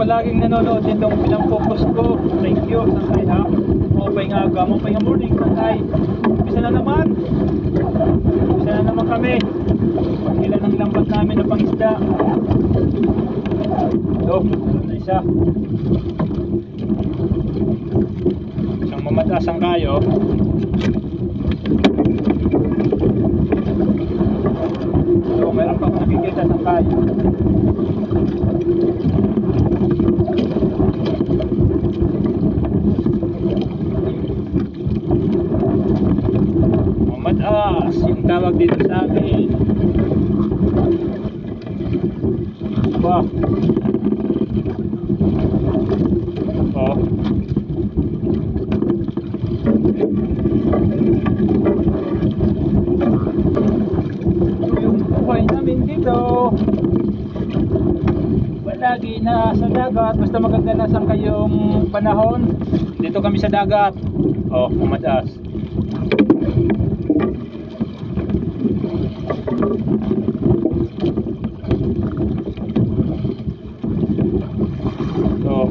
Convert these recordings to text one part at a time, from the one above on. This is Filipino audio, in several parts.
palaging nanonood nitong pinang-focus ko. Thank you, Sangkay ha. Mopay nga aga, mopay nga morning, Sangkay. Umpisa na naman. Umpisa na naman kami. Pagkila ng lambat namin na pangisda. Ito, ano na isa. Isang mamataas ang kayo. So, meron pa akong nakikita ng kayo. Mamataas yung tawag dito sa amin. Wow. Oh. Yung buhay namin dito palagi na sa dagat, basta maganda na sang kayong panahon. Dito kami sa dagat. Oh, mamataas. So,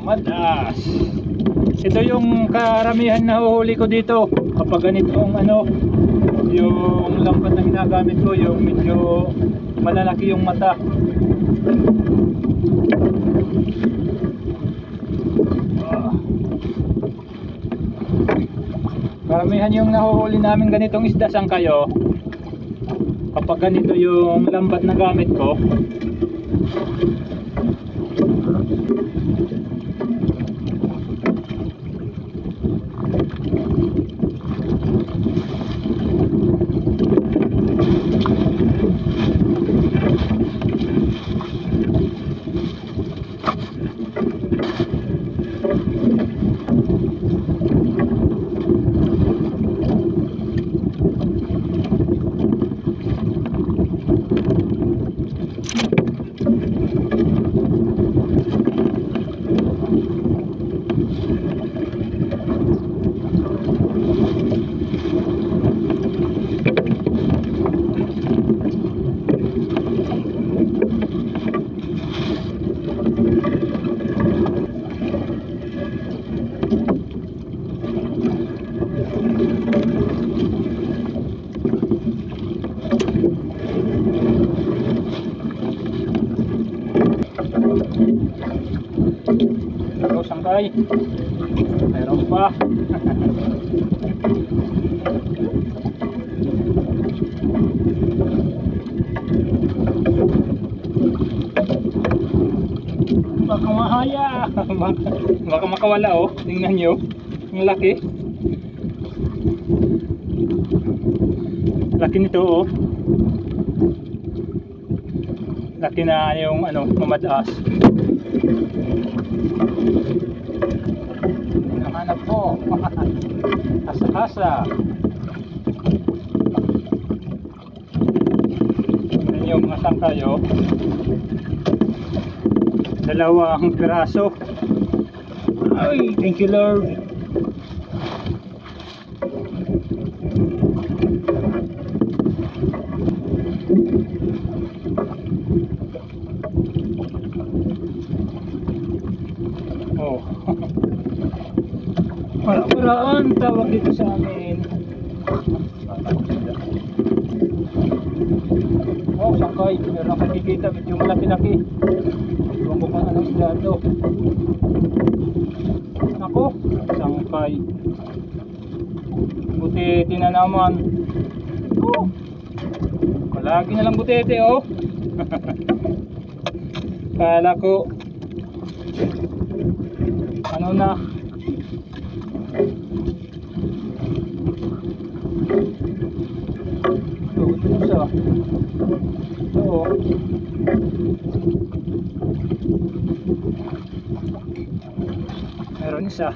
mataas. Ito yung karamihan na huhuli ko dito kapag ganitong ano, yung lambat na ginagamit ko, yung medyo malalaki yung mata. Karamihan yung nahuhuli namin ganitong isda. Saan kayo? Kapag ganito yung lambat na gamit ko. Ito, Sangkay. Meron pa. Baka mahaya. Baka makawala oh. Tingnan nyo. Ang laki. Laki nito oh. Laki na yung ano, mamataas. Hinahanap ko. Asa-asa. Yan yung mga sangkayo. Dalawang piraso. Ay, thank you Lord. Oh. Paraan tawag dito sa amin. Oh, sangkay. Meron akong nakikita. Medyo malaki-laki. Ewan ko kung anong isda ito. Ako, sangkay. Butete na naman. Oh. Palagi na lang butete oh. Kala ko ano na. Ito isa. Oo. Meron isa.